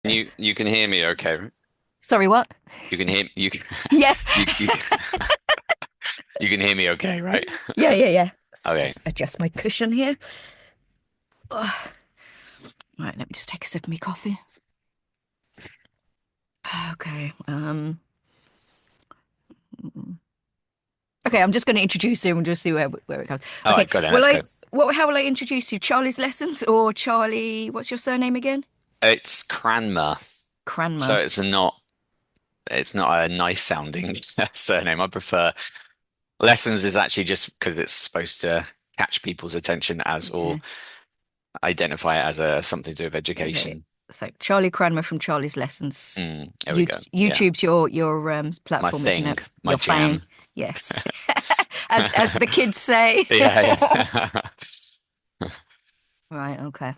You can hear me okay, right? Sorry, what? You can hear you can Yeah. you you can hear me okay, right? Yeah. So Okay. just adjust my cushion here. Ugh. Right, let me just take a sip of my coffee. Okay. Okay, I'm just going to introduce you and just see where it goes. All Okay. right, go then, let's go. How will I introduce you? Charlie's Lessons or Charlie, what's your surname again? It's Cranmer, so Cranmer. it's not a nice sounding surname. I prefer lessons is actually just because it's supposed to catch people's attention as or Okay. identify it as a something to do with Okay. education. So Charlie Cranmer from Charlie's Lessons. There we go. Yeah. YouTube's your My platform, isn't thing, it? my Your thing. jam. Yes. As the kids say. Yeah, yeah. Right, okay.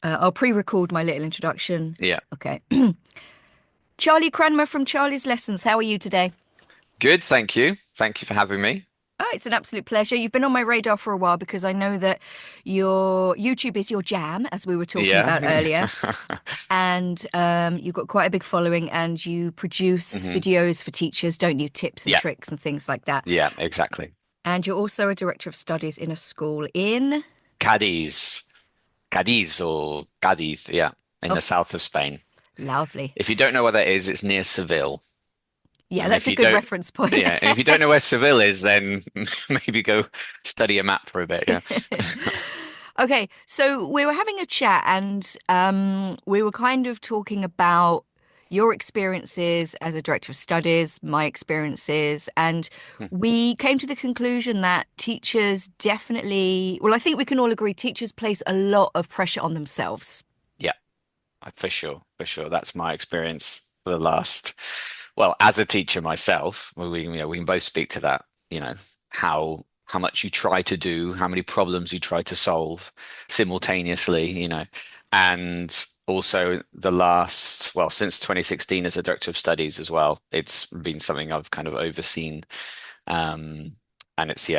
I'll pre-record my little introduction. Yeah. Okay. Charlie Cranmer from Charlie's Lessons. How are you today? Good, thank you. Thank you for having me. Oh, it's an absolute pleasure. You've been on my radar for a while because I know that your YouTube is your jam, as we were talking Yeah. about earlier. And you've got quite a big following and you produce hmm videos for teachers, don't you? Tips and Yeah. tricks and things like that. Yeah, exactly. And you're also a director of studies in a school in, Cadiz. Cadiz or Cadiz, yeah, in oh, the south of Spain. lovely. If you don't know where that is, it's near Seville. Yeah, And if that's a you good don't, reference point. yeah, and if you don't know where Seville is, then maybe go study a map for a bit. Yeah. Okay, so we were having a chat and we were kind of talking about your experiences as a director of studies, my experiences, and we came to the conclusion that teachers definitely, well, I think we can all agree teachers place a lot of pressure on themselves. Yeah, for sure. For sure. That's my experience for the last, well, as a teacher myself, we can both speak to that, how much you try to do, how many problems you try to solve simultaneously, and also the last, well, since 2016 as a director of studies as well, it's been something I've kind of overseen. Um, and it's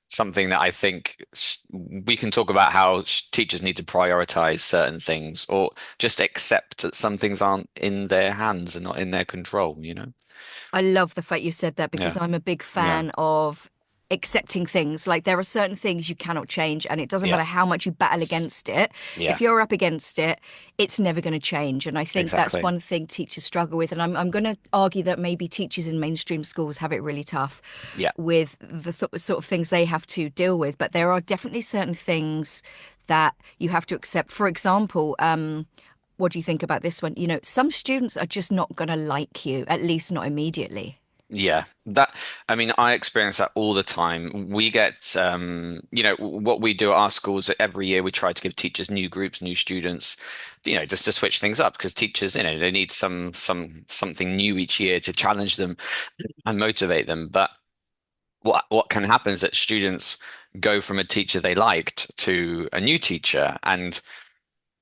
something that I think we can talk about how teachers need to prioritize certain things or just accept that some things aren't in their hands and not in their control. I love the fact you said that because Yeah, I'm a big yeah, fan of accepting things. Like there are certain things you cannot change, and it doesn't yeah, matter how much you battle against it. yeah, If you're up against it, it's never going to change. And I think that's exactly. one thing teachers struggle with. And I'm going to argue that maybe teachers in mainstream schools have it really tough Yeah. with the sort of things they have to deal with. But there are definitely certain things that you have to accept. For example, what do you think about this one? You know, some students are just not going to like you, at least not immediately. Yeah, I mean, I experience that all the time. We get, what we do at our schools every year, we try to give teachers new groups, new students, just to switch things up because teachers, they need something new each year to challenge them and motivate them. But what can happen is that students go from a teacher they liked to a new teacher, and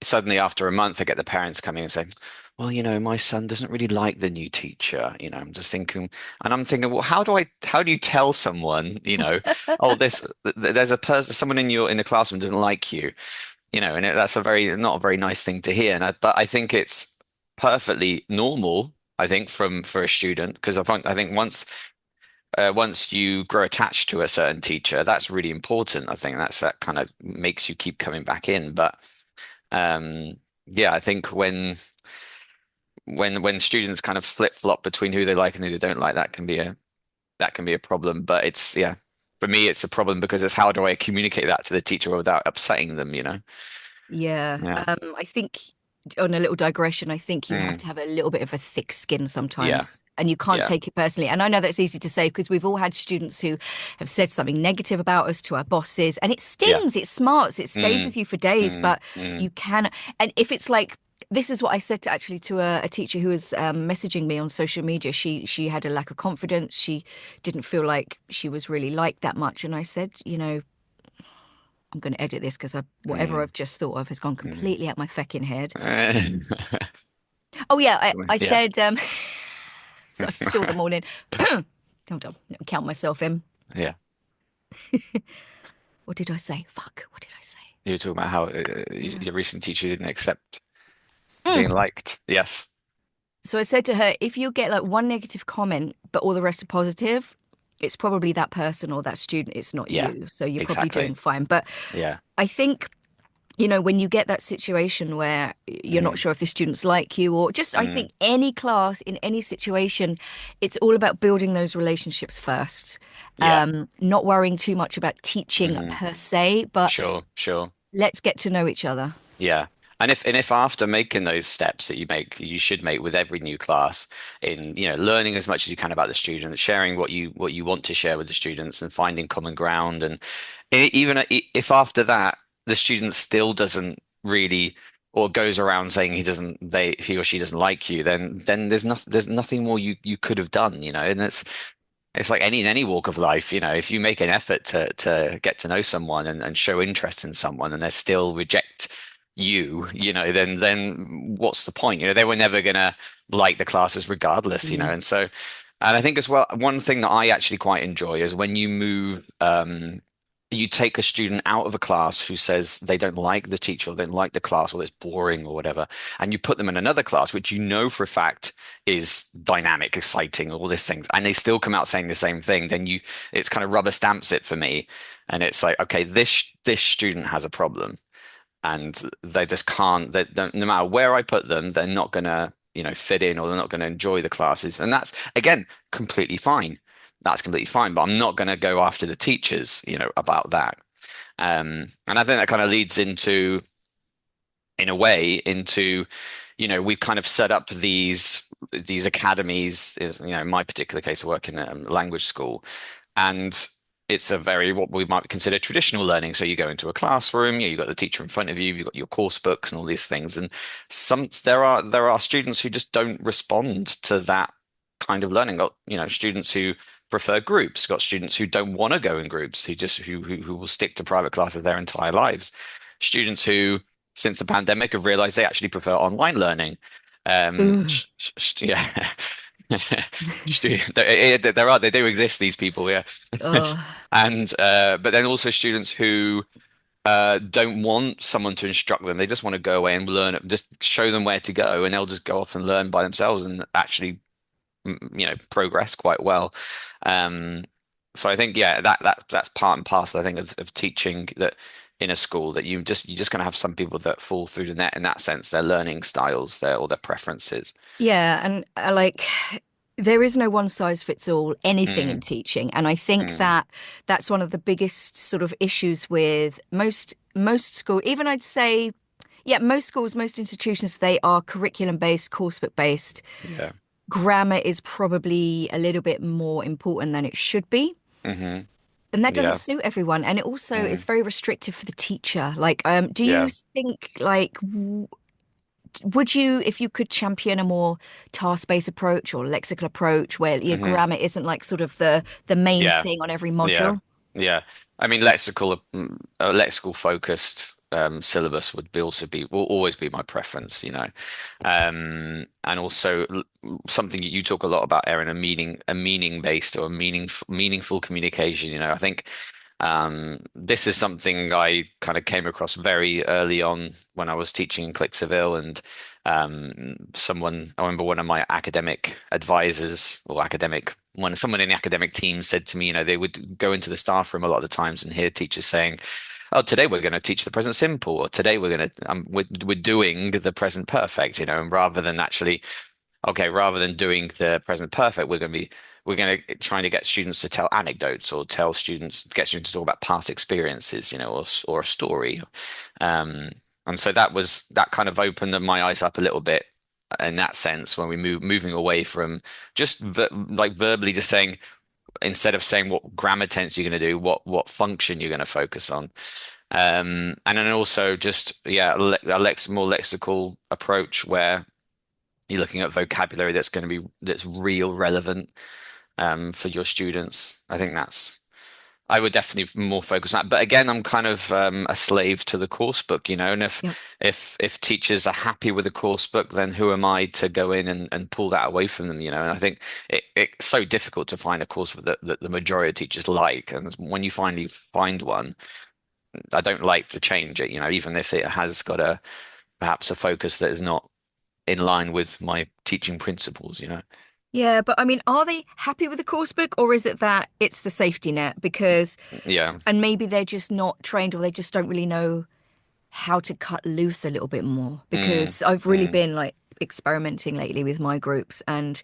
suddenly after a month, I get the parents coming and saying, well, my son doesn't really like the new teacher. I'm just thinking, and I'm thinking, well, how do you tell someone, oh, there's a person, someone in the classroom doesn't like you, and that's not a very nice thing to hear. But I think it's perfectly normal, I think, for a student, because I think once you grow attached to a certain teacher, that's really important. I think that kind of makes you keep coming back in. But yeah, I think when students kind of flip-flop between who they like and who they don't like, that can be a problem. But yeah, for me, it's a problem because it's how do I communicate that to the teacher without upsetting them? Yeah. Yeah. I think on a little digression, I think you have Mm. to have a little bit of a thick skin Yeah. sometimes. And you can't Yeah. take it personally. And I know that's easy to say because we've all had students who have said something negative about us to our bosses, and it Yeah. stings, it smarts, it stays Mm. with you for days. Mm. But Mm. you can, and if it's like, this is what I said actually to a teacher who was messaging me on social media. She had a lack of confidence. She didn't feel like she was really liked that much. And I said, you know, I'm going to edit this because whatever Mm. I've just thought of has gone Mm. completely out my fecking head. Oh yeah, I Yeah. said so I still them all in. Hold on, let me count myself in. Yeah. What did I say? Fuck, what did I say? You were talking about how your recent teacher didn't accept being Mm. liked. Yes. So I said to her, if you get like one negative comment, but all the rest are positive, it's probably that person or that student. It's not Yeah. you. So you're probably doing Exactly. fine. But Yeah. I think, when you get that situation where you're not Mm, sure if the students like you, or just, I mm, think any class in any situation, it's all about building those relationships first. yeah. Not worrying too much about teaching Hmm. per se, but Sure. Sure. let's get to know each other. Yeah. And if after making those steps that you should make with every new class in, learning as much as you can about the student, sharing what you want to share with the students and finding common ground. And even if after that the student still doesn't really or goes around saying he or she doesn't like you, then there's nothing more you could have done, and it's like in any walk of life, if you make an effort to get to know someone and show interest in someone and they still reject you, then what's the point? They were never gonna like the classes regardless, Mm. and so and I think as well, one thing that I actually quite enjoy is when you take a student out of a class who says they don't like the teacher or they don't like the class or it's boring or whatever, and you put them in another class, which you know for a fact is dynamic, exciting, all these things, and they still come out saying the same thing, then it's kind of rubber stamps it for me. And it's like, okay, this student has a problem and they just can't, no matter where I put them, they're not gonna, fit in or they're not gonna enjoy the classes. And that's again completely fine. That's completely fine, but I'm not gonna go after the teachers, about that. And I think that kind of leads into, in a way, into, we've kind of set up these academies, is, in my particular case, I work in a language school, and it's a very what we might consider traditional learning. So you go into a classroom, you've got the teacher in front of you, you've got your course books and all these things. And there are students who just don't respond to that kind of learning. Got, students who prefer groups, got students who don't want to go in groups, who will stick to private classes their entire lives. Students who, since the pandemic, have realized they actually prefer online learning. Ooh. Yeah. They do exist, these people, yeah. Oh. And but then also students who don't want someone to instruct them. They just want to go away and learn it, just show them where to go, and they'll just go off and learn by themselves and actually, progress quite well. Um, so I think, yeah, that's part and parcel, I think, of teaching that in a school, that you're just going to have some people that fall through the net in that sense, their learning styles, their preferences. Yeah, and there is no one size fits all anything in Mm, teaching, and I think mm, that that's one of the biggest sort of issues with most school, even I'd say, yeah, most schools, most institutions, they are curriculum based, coursebook based. yeah. Grammar is probably a little bit more important than it should be. Hmm. And that doesn't Yeah. suit everyone. And it also is Mm, very restrictive for the teacher. Like, do you yeah. think like would you, if you could champion a more task-based approach or lexical approach where your Hmm. grammar isn't like sort of the main Yeah. thing on every Yeah. module? Yeah. I mean, lexical focused syllabus will always be my preference, and also something you talk a lot about, Erin, a meaning based or a meaningful communication. I think this is something I kind of came across very early on when I was teaching in CLIC Seville, and I remember one of my academic advisors or when someone in the academic team said to me, they would go into the staff room a lot of the times and hear teachers saying, "Oh, today we're going to teach the present simple," or "Today we're doing the present perfect," and rather than doing the present perfect, we're going to trying to get students to tell anecdotes or get students to talk about past experiences, or a story. Um, and so that kind of opened my eyes up a little bit in that sense when we moving away from just like verbally just saying, instead of saying what grammar tense you're going to do, what function you're going to focus on. And then also just, yeah, more lexical approach where you're looking at vocabulary that's real relevant for your students. I would definitely more focus on that. But again, I'm kind of a slave to the course book, and if Yep. if teachers are happy with the course book, then who am I to go in and pull that away from them, And I think it's so difficult to find a course that the majority of teachers like, and when you finally find one, I don't like to change it, even if it has got a perhaps a focus that is not in line with my teaching principles. Yeah, but I mean, are they happy with the course book, or is it that it's the safety net? Because, Yeah. and maybe they're just not trained, or they just don't really know how to cut loose a little bit more. Mm, Because I've really mm, been like experimenting lately with my groups and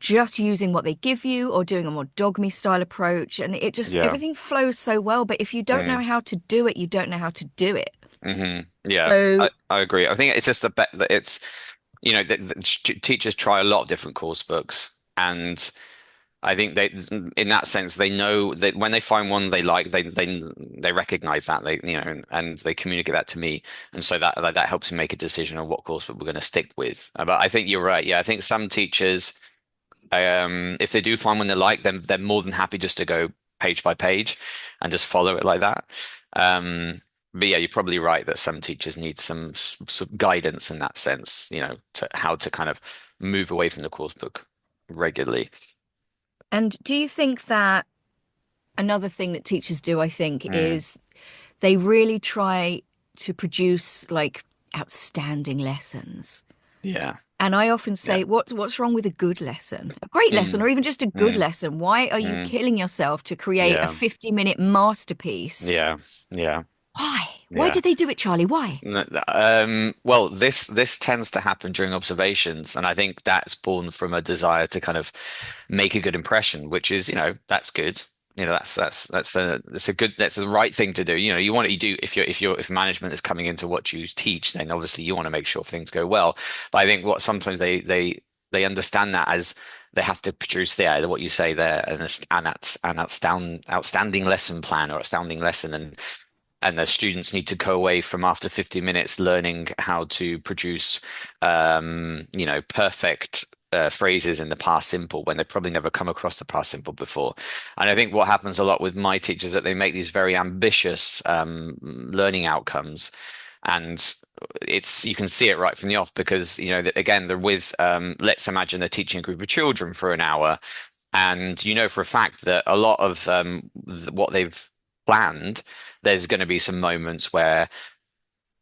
just using what they give you or doing a more dog me style approach. And it just, yeah. everything flows so well. But if you don't know Mm, how to do it, you don't know how to do it. yeah. So, I agree. I think it's just the bet that it's, teachers try a lot of different course books, and I think they, in that sense, they know that when they find one they like, they recognize that and they communicate that to me, and so that helps me make a decision on what course we're going to stick with. But I think you're right. Yeah, I think some teachers, if they do find one they like, then they're more than happy just to go page by page and just follow it like that. But yeah, you're probably right that some teachers need some guidance in that sense, to how to kind of move away from the course book regularly. and do you think that another thing that teachers do, I think, Mm, is they really try to produce like outstanding lessons. yeah, And I often yeah. say, what's wrong with a good lesson? A great lesson, Mm, or even just a good mm, lesson. Why are you mm, killing yourself to create a yeah, 50-minute masterpiece? yeah, yeah, Why? Why yeah. did they do it, Charlie? Why? Well, this tends to happen during observations, and I think that's born from a desire to kind of make a good impression, which is, that's good. That's the right thing to do. You want to do if management is coming into what you teach, then obviously you want to make sure things go well. But I think what sometimes they understand that as they have to produce there what you say there an outstanding lesson plan or astounding lesson, and the students need to go away from after 50 minutes learning how to produce perfect phrases in the past simple when they've probably never come across the past simple before. And I think what happens a lot with my teachers is that they make these very ambitious learning outcomes, and it's you can see it right from the off because that again they're with let's imagine they're teaching a group of children for an hour, and you know for a fact that a lot of what they've planned, there's going to be some moments where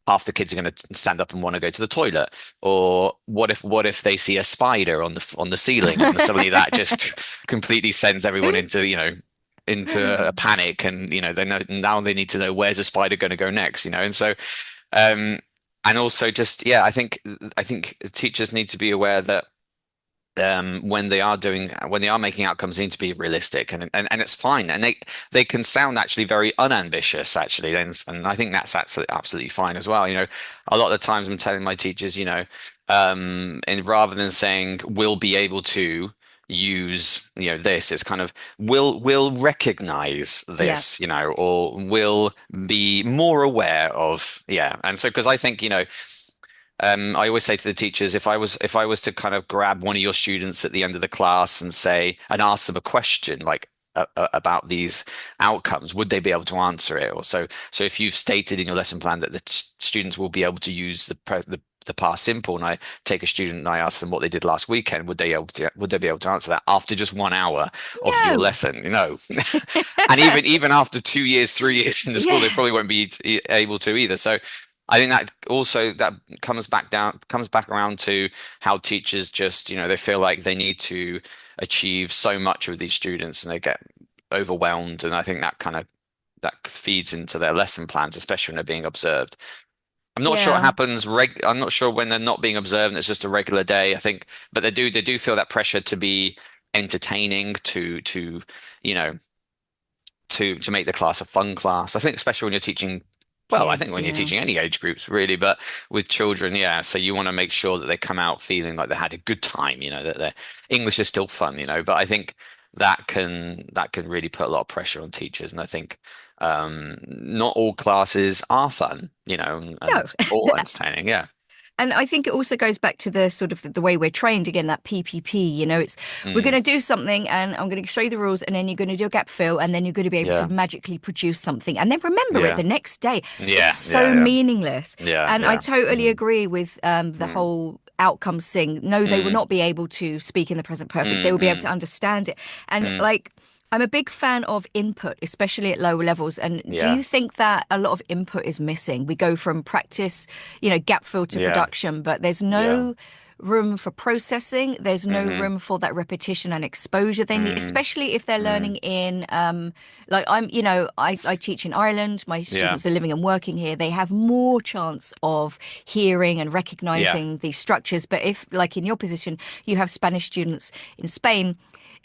half the kids are going to stand up and want to go to the toilet, or what if they see a spider on the ceiling, and suddenly that just completely sends everyone into a panic, and they know now they need to know where's the spider going to go next, and so um and also just yeah, I think teachers need to be aware that when they are making outcomes, they need to be realistic, and it's fine, and they can sound actually very unambitious actually, and I think that's absolutely fine as well. A lot of the times I'm telling my teachers, and rather than saying we'll be able to use this, it's kind of will recognize Yeah, this, or will be more aware of, yeah. And so because I think I always say to the teachers, if I was to kind of grab one of your students at the end of the class and say and ask them a question like about these outcomes, would they be able to answer it? Or so if you've stated in your lesson plan that the students will be able to use the past simple, and I take a student and I ask them what they did last weekend, would they be able to answer that after just 1 hour of your no. lesson? And even after 2 years, 3 years in the school, they Yeah, probably won't be able to either. So I think that also that comes back around to how teachers just, they feel like they need to achieve so much with these students and they get overwhelmed. And I think that feeds into their lesson plans, especially when they're being observed. I'm not sure what yeah, happens I'm not sure when they're not being observed and it's just a regular day, I think, but they do feel that pressure to be entertaining, to you know to make the class a fun class. I think especially when you're teaching, well, I think kids, when you're yeah. teaching any age groups really, but with children, yeah. So you want to make sure that they come out feeling like they had a good time, that their English is still fun, But I think that can really put a lot of pressure on teachers, and I think not all classes are fun, No. and or entertaining. Yeah. And I think it also goes back to the sort of the way we're trained again, that PPP, it's we're going Mm, to do something and I'm going to show you the rules and then you're going to do a gap fill and then you're going to be able to yeah. magically produce something and then remember it Yeah. the next day. It's Yeah. so Yeah. Yeah. meaningless. Yeah. And I Yeah. totally Mm, agree with the mm, whole outcomes thing. No, they will mm, not be able to speak in the present perfect. They mm, will be able to mm, understand it. And mm, like, I'm a big fan of input, especially at lower levels. And do Yeah, you think that a lot of input is missing? We go from practice, gap fill to yeah, production, but there's yeah. no room for processing. There's no Hmm. room for that repetition and exposure they need, Mm, especially if they're mm, learning in, like I teach in Ireland. My yeah, students are living and working here. They have more chance of hearing and yeah, recognizing these structures. But if, like in your position, you have Spanish students in Spain,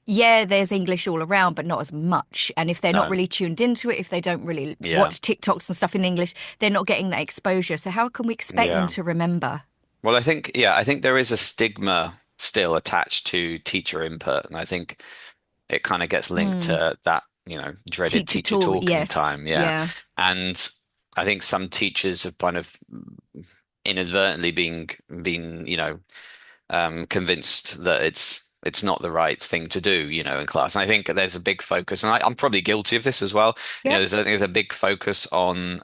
yeah, there's English all around, but not as much. And if they're not no, really tuned into it, if they don't really yeah, watch TikToks and stuff in English, they're not getting that exposure. So how can we expect them yeah. to remember? Well, I think there is a stigma still attached to teacher input, and I think it kind of gets linked Mm. to that, dreaded Teacher teacher talk, talking yes. time. Yeah. Yeah. And I think some teachers have kind of inadvertently been, convinced that it's not the right thing to do, in class. And I think there's a big focus, and I'm probably guilty of this as well. Yep. There's a big focus on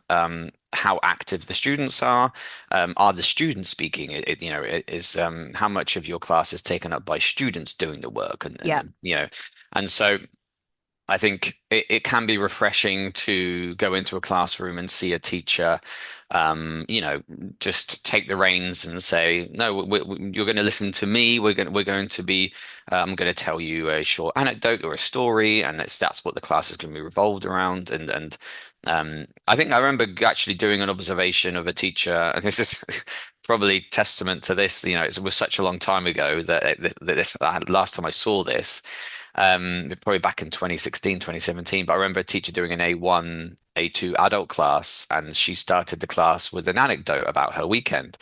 how active the students are. Are the students speaking? Is how much of your class is taken up by students doing the work, Yeah. and so. I think it can be refreshing to go into a classroom and see a teacher, just take the reins and say, "No, you're going to listen to me. We're going to be. I'm going to tell you a short anecdote or a story, and that's what the class is going to be revolved around." And I think I remember actually doing an observation of a teacher, and this is probably testament to this. It was such a long time ago that last time I saw this probably back in 2016, 2017. But I remember a teacher doing an A1, A2 adult class, and she started the class with an anecdote about her weekend.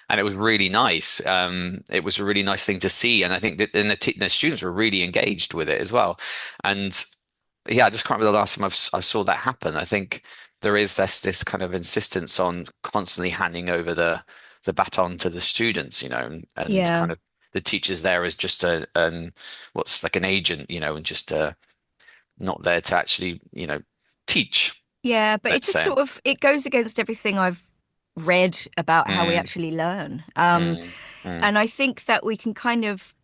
And it was really nice. It was a really nice thing to see. And I think that the students were really engaged with it as well. And yeah, I just can't remember the last time I saw that happen. I think there is this kind of insistence on constantly handing over the baton to the students, and Yeah. kind of the teachers there as just what's like an agent, and just not there to actually, teach, Yeah, but it let's just say. sort of it goes against everything I've read about how we Mm, actually learn. mm, mm. And I think that we can kind of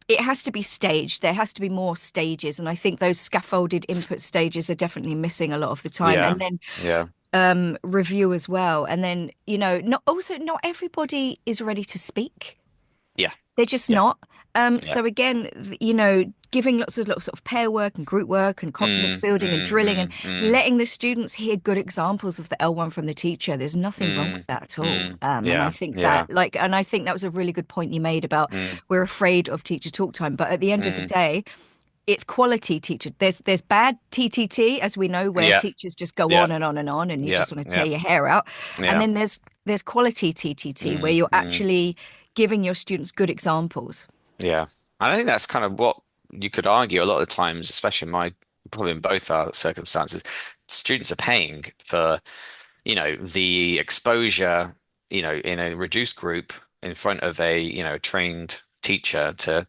it has to be staged. There has to be more stages, and I think those scaffolded input stages are definitely missing a lot of the time. Yeah, And then yeah, review as well. And then, not everybody is ready to speak. yeah, They're just yeah, not. yeah. So again, giving lots of pair work and group work and confidence Mm, building and mm, drilling and mm, mm, letting the students hear good examples of the L1 from the teacher. There's nothing wrong with mm, that at all. mm. And I Yeah, think yeah. that was a really good point you made about Mm, we're afraid of teacher talk time. But at the end of the mm. day, it's quality teacher. There's bad TTT, as we know, where Yeah, teachers just go yeah, on and on and on, and you yeah, just want to tear yeah, your hair out. And yeah. then there's quality TTT, where Mm, you're mm. actually giving your students good examples. Yeah. And I think that's kind of what you could argue a lot of the times, especially in probably in both our circumstances, students are paying for, the exposure, in a reduced group in front of a, trained teacher to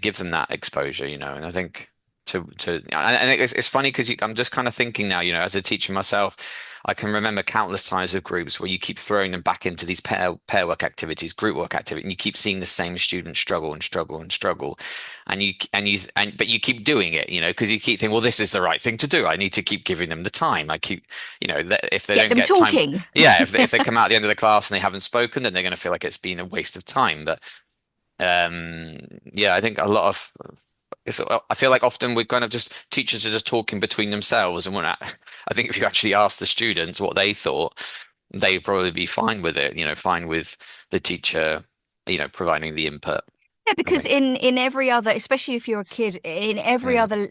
give them that exposure, and I think and it's funny because I'm just kind of thinking now, as a teacher myself, I can remember countless times of groups where you keep throwing them back into these pair work activities, group work activity, and you keep seeing the same students struggle and struggle and struggle, but you keep doing it, because you keep thinking, well, this is the right thing to do. I need to keep giving them the time. I keep, if they Get don't them get time, talking. yeah, if they come out at the end of the class and they haven't spoken, then they're going to feel like it's been a waste of time. But yeah, I think a lot of I feel like often we're kind of just teachers are just talking between themselves, and I think if you actually ask the students what they thought, they'd probably be fine with it, fine with the teacher, providing the input. Yeah, I because think. in every other, especially if you're a kid, in every Mm, other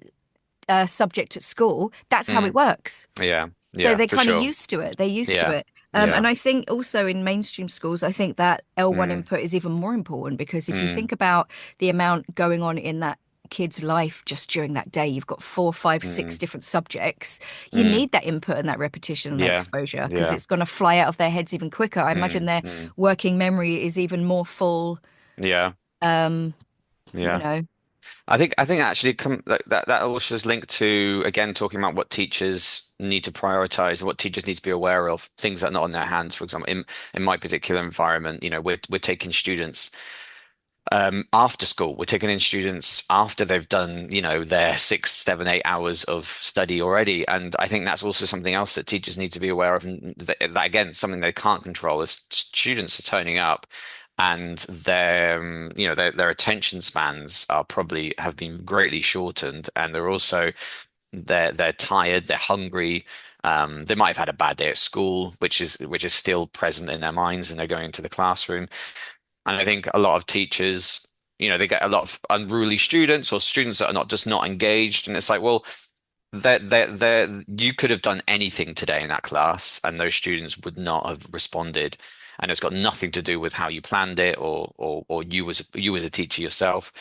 subject at school, that's how it mm, works. yeah, So yeah, they're for kind of sure. used to it. They're used to Yeah, it. And yeah. I think also in mainstream schools, I think that L1 Mm, input is even more important because if you mm, think about the amount going on in that kid's life just during that day, you've got four, five, six mm, different subjects. You mm, need that input and that repetition and that yeah, exposure because yeah. it's going to fly out of their heads even quicker. I imagine Mm, their mm, working memory is even more full. yeah, Um, you yeah. know, I think actually that also is linked to again talking about what teachers need to prioritize, what teachers need to be aware of, things that are not on their hands. For example, in my particular environment, we're taking students. After school, we're taking in students after they've done, their 6, 7, 8 hours of study already. And I think that's also something else that teachers need to be aware of. And that again, something they can't control is students are turning up and their attention spans are probably have been greatly shortened. And they're tired, they're hungry. They might have had a bad day at school, which is still present in their minds, and they're going into the classroom. And I think a lot of teachers, they get a lot of unruly students or students that are not engaged. And it's like, well, you could have done anything today in that class, and those students would not have responded. And it's got nothing to do with how you planned it or you as a teacher yourself.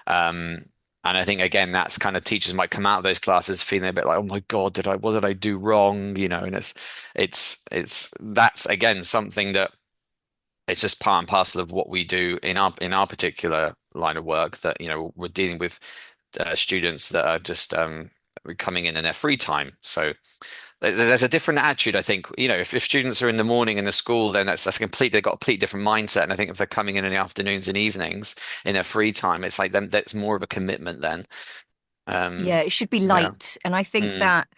And I think again, that's kind of teachers might come out of those classes feeling a bit like, oh my God, what did I do wrong? And it's that's again something that it's just part and parcel of what we do in our particular line of work that we're dealing with students that are just coming in their free time. So there's a different attitude, I think. If students are in the morning in the school, then that's they've got a completely different mindset. And I think if they're coming in the afternoons and evenings in their free time, it's like them that's more of a commitment then. Yeah, Um, it should be yeah. light. And I think Mm, that,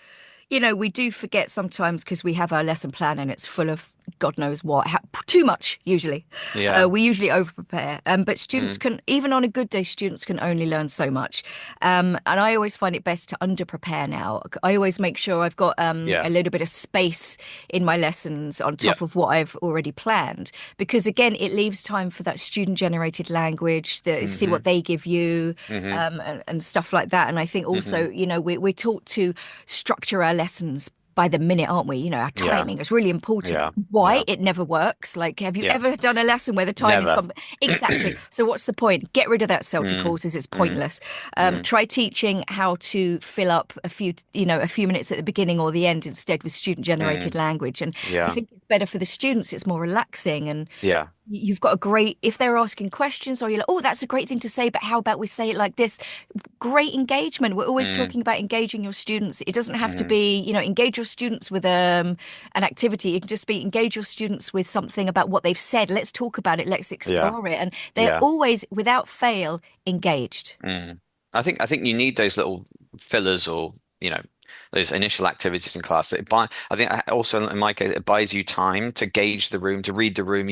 we do forget sometimes because we have our lesson plan and it's full of God knows what, too much usually. yeah. We usually over prepare. But students Mm, can, even on a good day, students can only learn so much. And I always find it best to under prepare now. I always make sure I've got yeah. a little bit of space in my lessons on Yeah. top of what I've already planned. Because again, it leaves time for that student generated language, see Hmm. what they give you, Hmm. and stuff like that. And I think Hmm. also, we're taught to structure our lessons by the minute, aren't we? Our Yeah. timing is really important. Yeah. Why? Yeah. It never works. Like, have you Yeah. ever done a lesson where the timing's Never. gone? Exactly. So what's the point? Get rid of that CELTA Mm, courses. It's mm, pointless. mm, Try teaching how to fill up a few minutes at the beginning or the end instead with student generated mm. language. And I Yeah. think it's better for the students. It's more relaxing and Yeah. you've got a great, if they're asking questions or you're like, oh, that's a great thing to say, but how about we say it like this? Great engagement. We're always Mm, talking about engaging your students. It doesn't have to mm. be, engage your students with an activity. It can just be engage your students with something about what they've said. Let's talk about it. Let's Yeah. explore it. And they're Yeah. always, without fail, engaged. Mm. I think you need those little fillers or those initial activities in class. I think also in my case it buys you time to gauge the room, to read the room.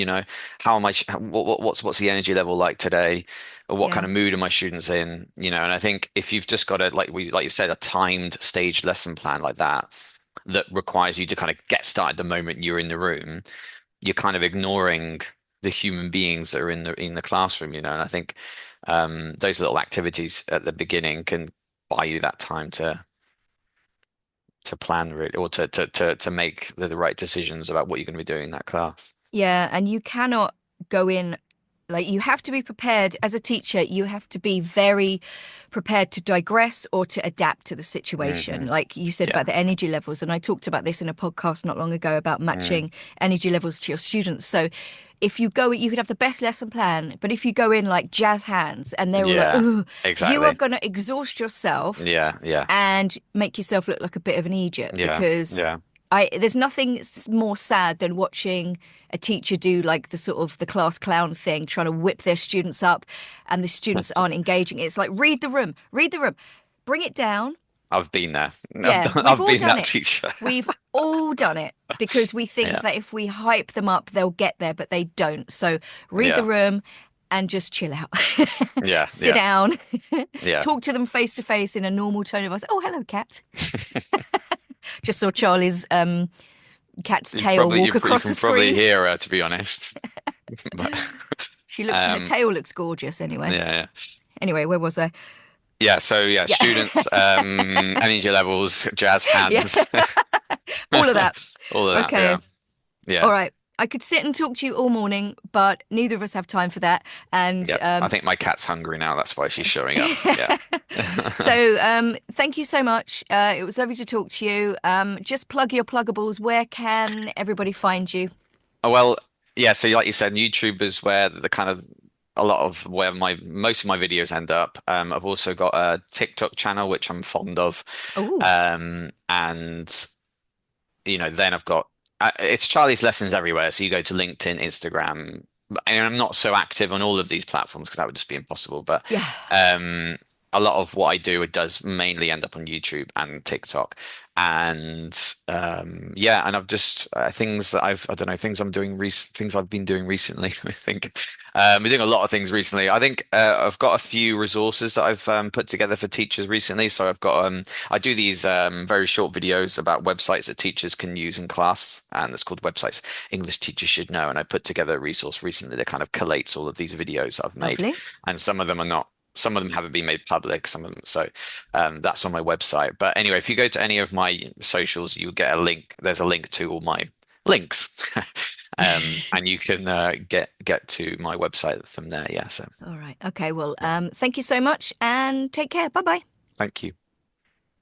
How am I? What's the energy level like today? Or what kind Yeah. of mood are my students in? And I think if you've just got like you said, a timed staged lesson plan like that requires you to kind of get started the moment you're in the room, you're kind of ignoring the human beings that are in the classroom, and I think those little activities at the beginning can buy you that time to plan really, or to make the right decisions about what you're going to be doing in that class. Yeah. And you cannot go in. Like you have to be prepared as a teacher, you have to be very prepared to digress or to adapt to the situation. Hmm. Like you said Yeah. about the energy levels, and I talked about this in a podcast not long ago about Mm. matching energy levels to your students. So if you go, you could have the best lesson plan, but if you go in like jazz hands and they're all like, Yeah. oh, you are Exactly. going to exhaust yourself Yeah. Yeah. and make yourself look like a bit of an idiot Yeah. because Yeah. there's nothing more sad than watching a teacher do like the sort of the class clown thing, trying to whip their students up and the students aren't engaging. It's like, read the room, bring it down. I've been there. I've Yeah, done, we've I've all been done that it. teacher. We've all done it because we think Yeah. that if we hype them up, they'll get there, but they don't. So read the Yeah. room and just chill out. Yeah. Sit Yeah. down, Yeah. talk to them face to face in a normal tone of voice. Oh, hello, cat. Just saw Charlie's cat's You tail probably walk you across the can probably screen. hear her, to be honest. But Her um tail looks gorgeous anyway. yeah, yeah. Anyway, where was I? Yeah, so yeah, Yeah. students, energy levels, jazz Yeah. hands, All of that. all of that. Okay. Yeah, All yeah, right. I could sit and talk to you all morning, but neither of us have time for that. And yeah. I think my cat's hungry now. That's why she's showing up. Yeah. so thank you so much. It was lovely to talk to you. Just plug your pluggables. Where can everybody find you? Oh, well, yeah. So like you said, YouTube is where the kind of a lot of where my most of my videos end up. I've also got a TikTok channel which I'm fond of, Oh, and then I've got it's Charlie's Lessons everywhere. So you go to LinkedIn, Instagram. and I'm not so active on all of these platforms because that would just be impossible. But Yeah. um, a lot of what I do, it does mainly end up on YouTube and TikTok. And yeah, and I've just things that I don't know, things I'm doing things I've been doing recently. I think we're doing a lot of things recently. I think I've got a few resources that I've put together for teachers recently. So I've got I do these very short videos about websites that teachers can use in class, and it's called Websites English Teachers Should Know. And I put together a resource recently that kind of collates all of these videos that I've made, Lovely. and some of them are not. Some of them haven't been made public, some of them. So that's on my website. But anyway, if you go to any of my socials, you'll get a link. There's a link to all my links. And you can get to my website from there. Yeah. So All right. Okay. Well, yeah, thank you so much and take care. Bye bye. thank you.